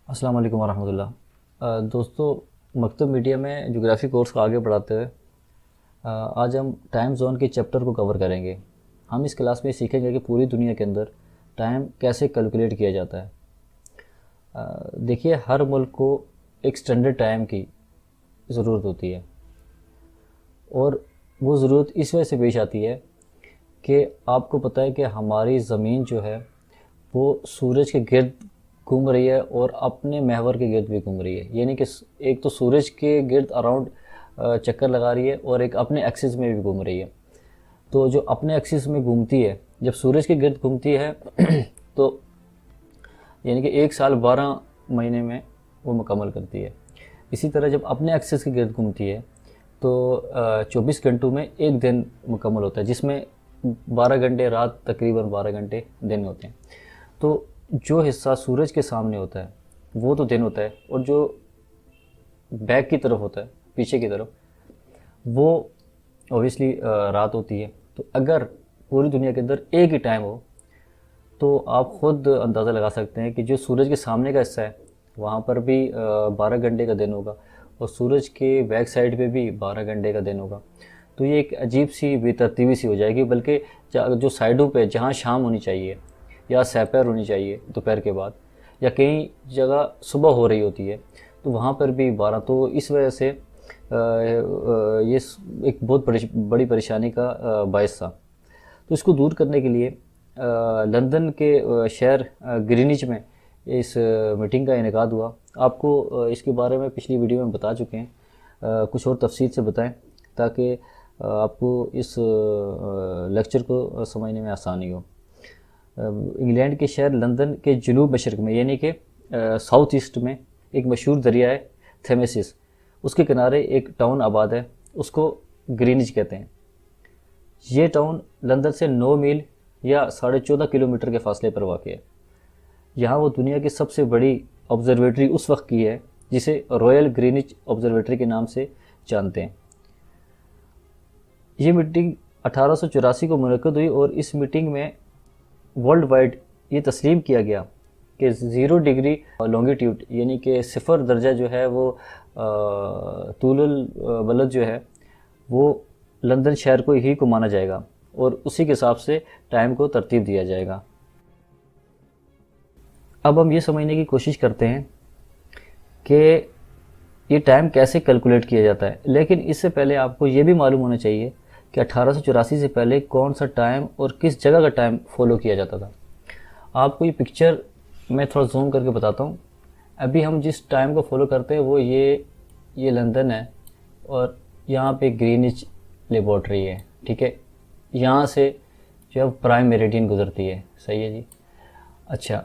अस्सलाम वालेकुम वरहमतुल्लाह। दोस्तों, मकतब मीडिया में जोग्राफ़ी कोर्स को आगे बढ़ाते हुए आज हम टाइम ज़ोन के चैप्टर को कवर करेंगे। हम इस क्लास में सीखेंगे कि पूरी दुनिया के अंदर टाइम कैसे कैलकुलेट किया जाता है। देखिए, हर मुल्क को एक स्टैंडर्ड टाइम की ज़रूरत होती है और वो ज़रूरत इस वजह से पेश आती है कि आपको पता है कि हमारी ज़मीन जो है वो सूरज के गिर्द घूम रही है और अपने महवर के गिर्द भी घूम रही है। यानी कि एक तो सूरज के गिर्द अराउंड चक्कर लगा रही है और एक अपने एक्सिस में भी घूम रही है। तो जो अपने एक्सिस में घूमती है, जब सूरज के गिर्द घूमती है तो यानी कि 1 साल 12 महीने में वो मुकम्मल करती है। इसी तरह जब अपने एक्सिस के गिर्द घूमती है तो 24 घंटों में एक दिन मुकम्मल होता है, जिसमें 12 घंटे रात, तकरीबन 12 घंटे दिन होते हैं। तो जो हिस्सा सूरज के सामने होता है वो तो दिन होता है, और जो बैक की तरफ होता है, पीछे की तरफ, वो ऑब्वियसली रात होती है। तो अगर पूरी दुनिया के अंदर एक ही टाइम हो तो आप ख़ुद अंदाज़ा लगा सकते हैं कि जो सूरज के सामने का हिस्सा है वहाँ पर भी 12 घंटे का दिन होगा और सूरज के बैक साइड पे भी 12 घंटे का दिन होगा। तो ये एक अजीब सी बेतरतीबी सी हो जाएगी, बल्कि जो साइडों पे जहाँ शाम होनी चाहिए या सपहर होनी चाहिए दोपहर के बाद, या कई जगह सुबह हो रही होती है, तो वहाँ पर भी 12। तो इस वजह से ये एक बहुत बड़ी परेशानी का बायस था। तो इसको दूर करने के लिए लंदन के शहर ग्रीनिच में इस मीटिंग का इनेकाद हुआ। आपको इसके बारे में पिछली वीडियो में बता चुके हैं, कुछ और तफसील से बताएं ताकि आपको इस लेक्चर को समझने में आसानी हो। इंग्लैंड के शहर लंदन के जनूब मशरक़ में, यानी कि साउथ ईस्ट में, एक मशहूर दरिया है थेमेसिस। उसके किनारे एक टाउन आबाद है, उसको ग्रीनिच कहते हैं। ये टाउन लंदन से 9 मील या 14.5 किलोमीटर के फासले पर वाक़ है। यहाँ वो दुनिया की सबसे बड़ी ऑब्जर्वेटरी उस वक्त की है जिसे रॉयल ग्रीनिच ऑब्जर्वेटरी के नाम से जानते हैं। ये मीटिंग 1884 को मुनक़्क़द हुई और इस मीटिंग में वर्ल्ड वाइड ये तस्लीम किया गया कि 0 डिग्री लॉन्गिट्यूड, यानी कि 0 दर्जा जो है वो तूलुल बलद जो है वो लंदन शहर को ही को माना जाएगा और उसी के हिसाब से टाइम को तरतीब दिया जाएगा। अब हम ये समझने की कोशिश करते हैं कि ये टाइम कैसे कैलकुलेट किया जाता है, लेकिन इससे पहले आपको ये भी मालूम होना चाहिए कि 1884 से पहले कौन सा टाइम और किस जगह का टाइम फॉलो किया जाता था। आपको ये पिक्चर मैं थोड़ा जूम करके बताता हूँ। अभी हम जिस टाइम को फॉलो करते हैं वो ये लंदन है और यहाँ पे ग्रीनिच लेबॉर्ट्री है, ठीक है। यहाँ से जो है प्राइम मेरिडियन गुजरती है, सही है जी। अच्छा,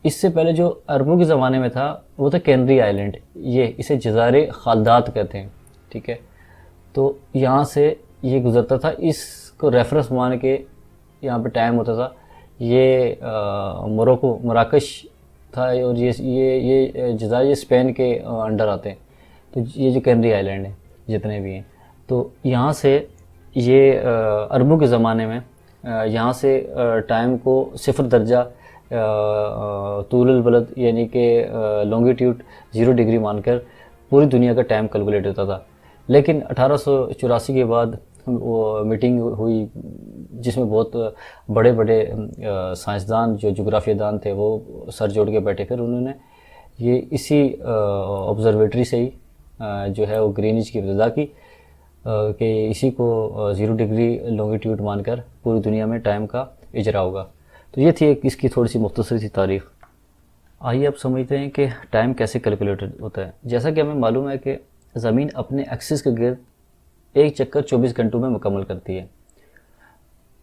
इससे पहले जो अरबों के ज़माने में था वो था कैनरी आइलैंड, ये इसे जज़ारे खालदात कहते हैं, ठीक है। तो यहाँ से ये गुज़रता था, इसको रेफरेंस मान के यहाँ पे टाइम होता था। ये मोरक्को, मराकश था और ये जज़ायर ये स्पेन के अंडर आते हैं। तो ये जो कैनरी आइलैंड है जितने भी हैं, तो यहाँ से ये अरबों के ज़माने में यहाँ से टाइम को 0 दर्जा तूलुल बलद, यानी कि लॉन्गिट्यूड 0 डिग्री मानकर पूरी दुनिया का टाइम कैलकुलेट होता था। लेकिन 1884 के बाद वो मीटिंग हुई जिसमें बहुत बड़े बड़े साइंसदान, जो जोग्राफियादान थे, वो सर जोड़ के बैठे। फिर उन्होंने ये इसी ऑब्जर्वेटरी से ही जो है वो ग्रीनिच की इब्तिदा की कि इसी को 0 डिग्री लॉन्गिट्यूड मानकर पूरी दुनिया में टाइम का इजरा होगा। तो ये थी एक इसकी थोड़ी सी मुख्तसर सी तारीफ़। आइए अब समझते हैं कि टाइम कैसे कैलकुलेट होता है। जैसा कि हमें मालूम है कि ज़मीन अपने एक्सिस के गिर्द एक चक्कर 24 घंटों में मुकम्मल करती है।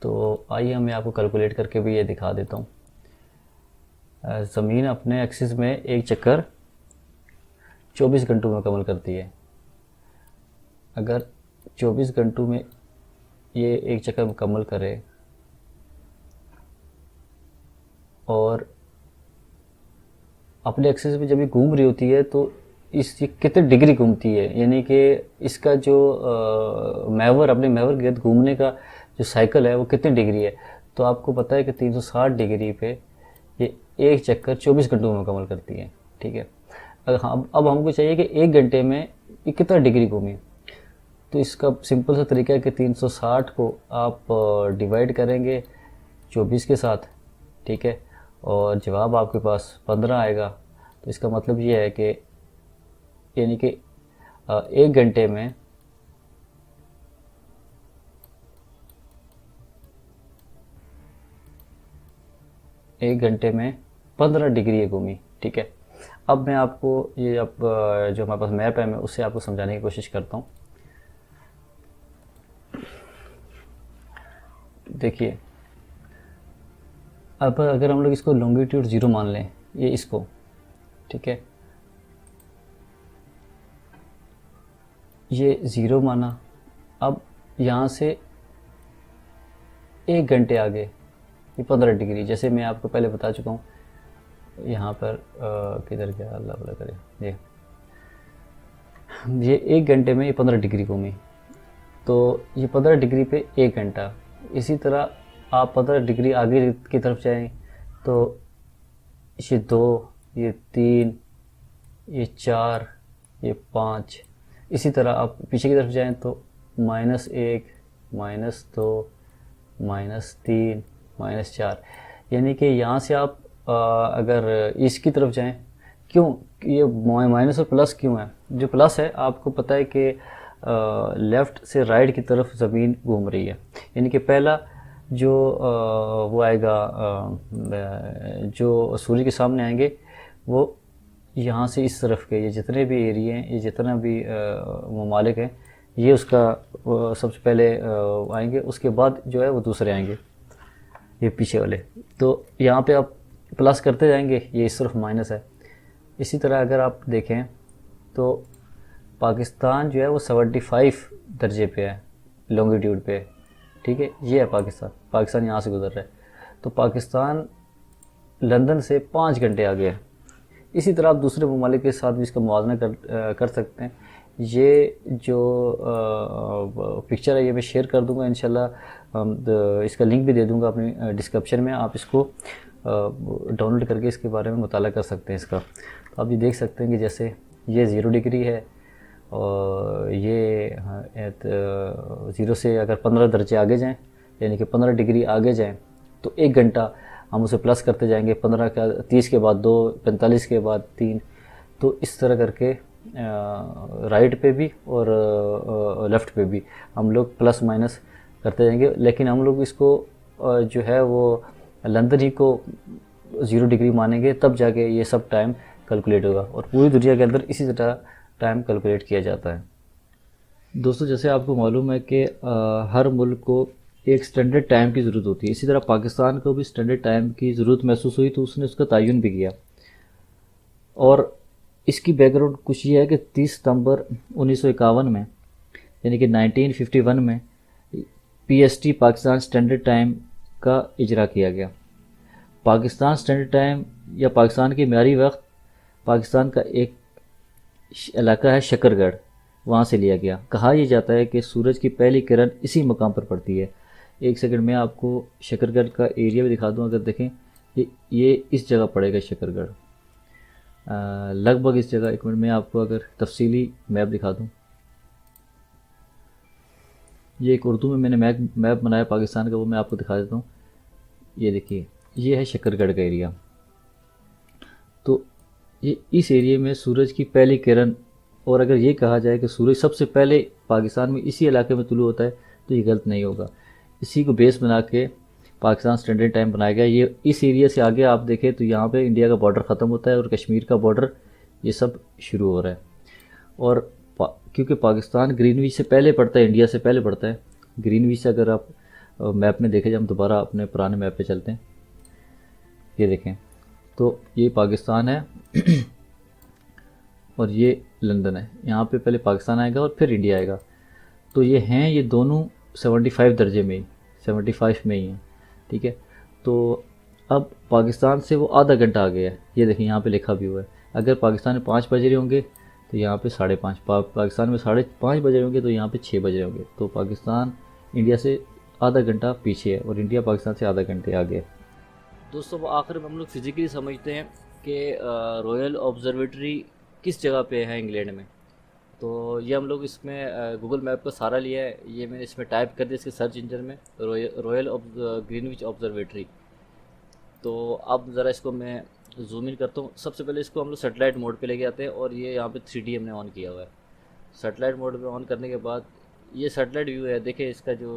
तो आइए मैं आपको कैलकुलेट करके भी ये दिखा देता हूँ। ज़मीन अपने एक्सिस में एक चक्कर 24 घंटों में मुकम्मल करती है। अगर 24 घंटों में ये एक चक्कर मुकम्मल करे और अपने एक्सिस में जब ये घूम रही होती है तो ये कितने डिग्री घूमती है, यानी कि इसका जो महवर, अपने महवर के गिर्द घूमने का जो साइकिल है वो कितनी डिग्री है। तो आपको पता है कि 360 डिग्री पे ये एक चक्कर 24 घंटों में मुकम्मल करती है। ठीक है। अगर हाँ, अब हमको चाहिए कि 1 घंटे में ये कितना डिग्री घूमी। तो इसका सिंपल सा तरीका है कि 360 को आप डिवाइड करेंगे 24 के साथ, ठीक है, और जवाब आपके पास 15 आएगा। तो इसका मतलब ये है कि यानी कि 1 घंटे में एक घंटे में 15 डिग्री घूमी, ठीक है। अब मैं आपको ये अब जो हमारे पास मैप है मैं उससे आपको समझाने की कोशिश करता हूँ। देखिए, अब अगर हम लोग इसको लॉन्गिट्यूड 0 मान लें, ये इसको, ठीक है, ये 0 माना। अब यहाँ से 1 घंटे आगे ये 15 डिग्री, जैसे मैं आपको पहले बता चुका हूँ। यहाँ पर किधर गया, अल्लाह भला करे, ये 1 घंटे में ये 15 डिग्री घूमी। तो ये 15 डिग्री पे 1 घंटा। इसी तरह आप 15 डिग्री आगे की तरफ जाएं तो ये 2, ये 3, ये 4, ये 5। इसी तरह आप पीछे की तरफ जाएं तो -1, -2, -3, -4। यानी कि यहाँ से आप अगर इसकी तरफ जाएं, क्यों ये माइनस और प्लस क्यों है? जो प्लस है आपको पता है कि लेफ़्ट से राइट की तरफ ज़मीन घूम रही है। यानी कि पहला जो वो आएगा जो सूर्य के सामने आएंगे वो यहाँ से इस तरफ के ये जितने भी एरिए हैं, ये जितना भी ममालिक हैं, ये उसका सबसे पहले आएंगे। उसके बाद जो है वो दूसरे आएंगे, ये पीछे वाले। तो यहाँ पे आप प्लस करते जाएंगे, ये इस तरफ माइनस है। इसी तरह अगर आप देखें तो पाकिस्तान जो है वो 75 दर्जे पे है लॉन्गिट्यूड पे, ठीक है। ये है पाकिस्तान यहाँ से गुजर रहा है। तो पाकिस्तान लंदन से 5 घंटे आगे है। इसी तरह आप दूसरे ममालिक के साथ भी इसका मुआवजा कर सकते हैं। ये जो पिक्चर है ये मैं शेयर कर दूंगा इंशाल्लाह, इसका लिंक भी दे दूंगा अपनी डिस्क्रिप्शन में। आप इसको डाउनलोड करके इसके बारे में मुताला कर सकते हैं इसका। तो आप ये देख सकते हैं कि जैसे ये 0 डिग्री है और ये 0 से अगर 15 दर्जे आगे जाएं, यानी कि 15 डिग्री आगे जाएं तो 1 घंटा हम उसे प्लस करते जाएंगे। 15 का 30 के बाद 2, 45 के बाद 3। तो इस तरह करके राइट पे भी और लेफ़्ट पे भी हम लोग प्लस माइनस करते जाएंगे। लेकिन हम लोग इसको जो है वो लंदन ही को 0 डिग्री मानेंगे, तब जाके ये सब टाइम कैलकुलेट होगा। और पूरी दुनिया के अंदर इसी तरह टाइम कैलकुलेट किया जाता है। दोस्तों, जैसे आपको मालूम है कि हर मुल्क को एक स्टैंडर्ड टाइम की ज़रूरत होती है। इसी तरह पाकिस्तान को भी स्टैंडर्ड टाइम की ज़रूरत महसूस हुई तो उसने उसका तयन भी किया। और इसकी बैकग्राउंड कुछ ये है कि 30 सितंबर 1951 में, यानी कि 1951 में PST पाकिस्तान स्टैंडर्ड टाइम का इजरा किया गया। पाकिस्तान स्टैंडर्ड टाइम या पाकिस्तान की म्यारी वक्त पाकिस्तान का एक इलाका है शकरगढ़, वहाँ से लिया गया। कहा यह जाता है कि सूरज की पहली किरण इसी मकाम पर पड़ती है। एक सेकंड में आपको शकरगढ़ का एरिया भी दिखा दूँ। अगर देखें ये इस जगह पड़ेगा शकरगढ़, लगभग इस जगह। एक मिनट में आपको अगर तफसीली मैप दिखा दूँ। ये एक उर्दू में मैंने मैप बनाया पाकिस्तान का, वो मैं आपको दिखा देता हूँ। ये देखिए, ये है शकरगढ़ का एरिया। तो ये इस एरिया में सूरज की पहली किरण, और अगर ये कहा जाए कि सूरज सबसे पहले पाकिस्तान में इसी इलाके में तुलू होता है तो ये गलत नहीं होगा। इसी को बेस बना के पाकिस्तान स्टैंडर्ड टाइम बनाया गया। ये इस एरिया से आगे आप देखें तो यहाँ पे इंडिया का बॉर्डर ख़त्म होता है और कश्मीर का बॉर्डर ये सब शुरू हो रहा है। और क्योंकि पाकिस्तान ग्रीनविच से पहले पड़ता है, इंडिया से पहले पड़ता है। ग्रीनविच से अगर आप मैप में देखें, जब हम दोबारा अपने पुराने मैप पे चलते हैं, ये देखें तो ये पाकिस्तान है और ये लंदन है। यहाँ पे पहले पाकिस्तान आएगा और फिर इंडिया आएगा। तो ये हैं, ये दोनों 75 दर्जे में ही, 75 में ही हैं, ठीक है। तो अब पाकिस्तान से वो आधा घंटा आ गया है। ये देखिए यहाँ पे लिखा भी हुआ है। अगर पाकिस्तान में 5 बज रहे होंगे तो यहाँ पे 5:30, पाकिस्तान में 5:30 बज रहे होंगे तो यहाँ पे 6 बज रहे होंगे। तो पाकिस्तान इंडिया से आधा घंटा पीछे है और इंडिया पाकिस्तान से आधा घंटे आगे है। दोस्तों, वो आखिर में हम लोग फिज़िकली समझते हैं कि रॉयल ऑब्जर्वेटरी किस जगह पे है इंग्लैंड में। तो ये हम लोग इसमें गूगल मैप का सहारा लिया है। ये मैंने इसमें टाइप कर दिया इसके सर्च इंजन में, रॉयल ग्रीनविच ऑब्जर्वेटरी। तो अब ज़रा इसको मैं जूम इन करता हूँ। सबसे पहले इसको हम लोग सेटेलाइट मोड पे लेके आते हैं और ये यहाँ पे 3D हमने ऑन किया हुआ है। सेटेलाइट मोड पे ऑन करने के बाद ये सेटेलाइट व्यू है। देखिए इसका जो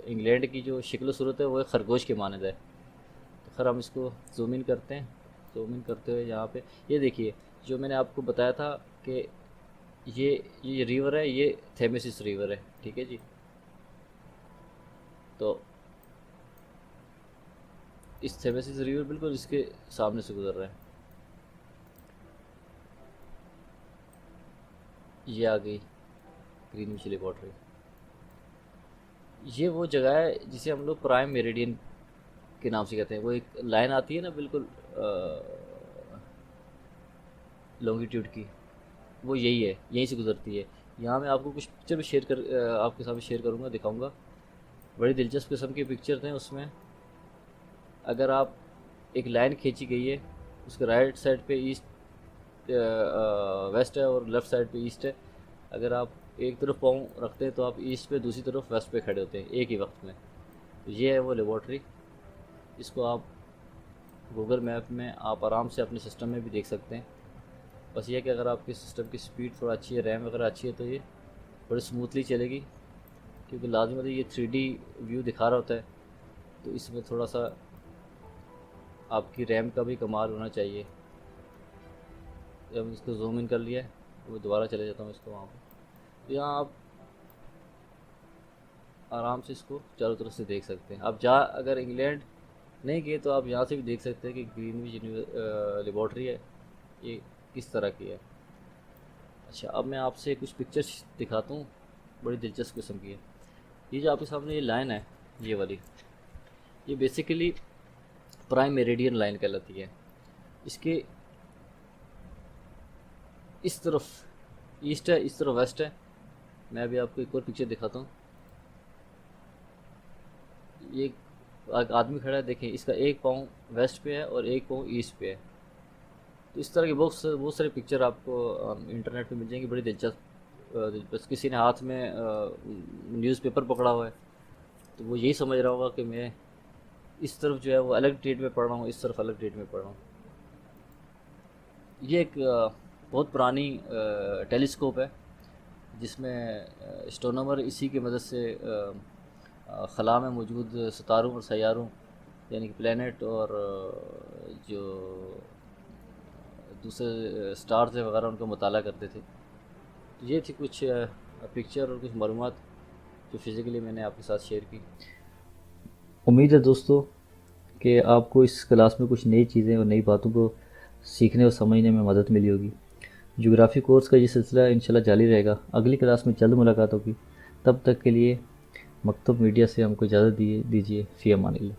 इंग्लैंड की जो शक्ल सूरत है वो एक खरगोश की मानद है। तो खैर हम इसको जूम इन करते हैं। जूम इन करते हुए यहाँ पे ये देखिए जो मैंने आपको बताया था कि ये रिवर है, ये थेमेसिस रिवर है, ठीक है जी। तो इस थेमेसिस रिवर बिल्कुल इसके सामने से गुजर रहा है। ये आ गई ग्रीनविच लेबोरेटरी। ये वो जगह है जिसे हम लोग प्राइम मेरिडियन के नाम से कहते हैं। वो एक लाइन आती है ना बिल्कुल लॉन्गिट्यूड की, वो यही है, यहीं से गुजरती है। यहाँ मैं आपको कुछ पिक्चर भी आपके सामने शेयर करूँगा, दिखाऊंगा। बड़ी दिलचस्प किस्म की पिक्चर हैं उसमें। अगर आप एक लाइन खींची गई है, उसके राइट साइड पे ईस्ट वेस्ट है और लेफ़्ट साइड पे ईस्ट है। अगर आप एक तरफ पाँव रखते हैं तो आप ईस्ट पे, दूसरी तरफ वेस्ट पे खड़े होते हैं एक ही वक्त में। तो ये है वो लेबॉर्ट्री। इसको आप गूगल मैप में आप आराम से अपने सिस्टम में भी देख सकते हैं। बस ये है कि अगर आपके सिस्टम की स्पीड थोड़ा अच्छी है, रैम वगैरह अच्छी है, तो ये बड़ी स्मूथली चलेगी। क्योंकि लाजमी ये 3D व्यू दिखा रहा होता है, तो इसमें थोड़ा सा आपकी रैम का भी कमाल होना चाहिए। जब इसको जूम इन कर लिया है तो मैं दोबारा चले जाता हूँ इसको वहाँ पर। तो यहाँ आप आराम से इसको चारों तरफ से देख सकते हैं। आप अगर इंग्लैंड नहीं गए तो आप यहाँ से भी देख सकते हैं कि ग्रीनविच लेबॉर्ट्री है ये किस तरह की है। अच्छा, अब मैं आपसे कुछ पिक्चर्स दिखाता हूँ, बड़ी दिलचस्प किस्म की है। ये जो आपके सामने ये लाइन है, ये वाली, ये बेसिकली प्राइम मेरिडियन लाइन कहलाती है। इसके इस तरफ ईस्ट है, इस तरफ वेस्ट है। मैं अभी आपको एक और पिक्चर दिखाता हूँ। ये एक आदमी खड़ा है, देखें इसका एक पाँव वेस्ट पे है और एक पाँव ईस्ट पे है। तो इस तरह की बहुत सारी पिक्चर आपको इंटरनेट पे मिल जाएंगी, बड़ी दिलचस्प। बस किसी ने हाथ में न्यूज़पेपर पकड़ा हुआ है तो वो यही समझ रहा होगा कि मैं इस तरफ जो है वो अलग डेट में पढ़ रहा हूँ, इस तरफ अलग डेट में पढ़ रहा हूँ। ये एक बहुत पुरानी टेलीस्कोप है जिसमें एस्ट्रोनॉमर इसी की मदद से खला में मौजूद सितारों और सैयारों यानी कि प्लैनेट और जो दूसरे स्टार्स वगैरह उनका मुताला करते थे। तो ये थी कुछ पिक्चर और कुछ मालूमात जो फिज़िकली मैंने आपके साथ शेयर की। उम्मीद है दोस्तों कि आपको इस क्लास में कुछ नई चीज़ें और नई बातों को सीखने और समझने में मदद मिली होगी। ज्योग्राफी कोर्स का ये सिलसिला इंशाल्लाह जारी रहेगा। अगली क्लास में जल्द मुलाकात होगी। तब तक के लिए मकतब मीडिया से हमको इजाज़त दीजिए। फ़ी अमानिल्लाह।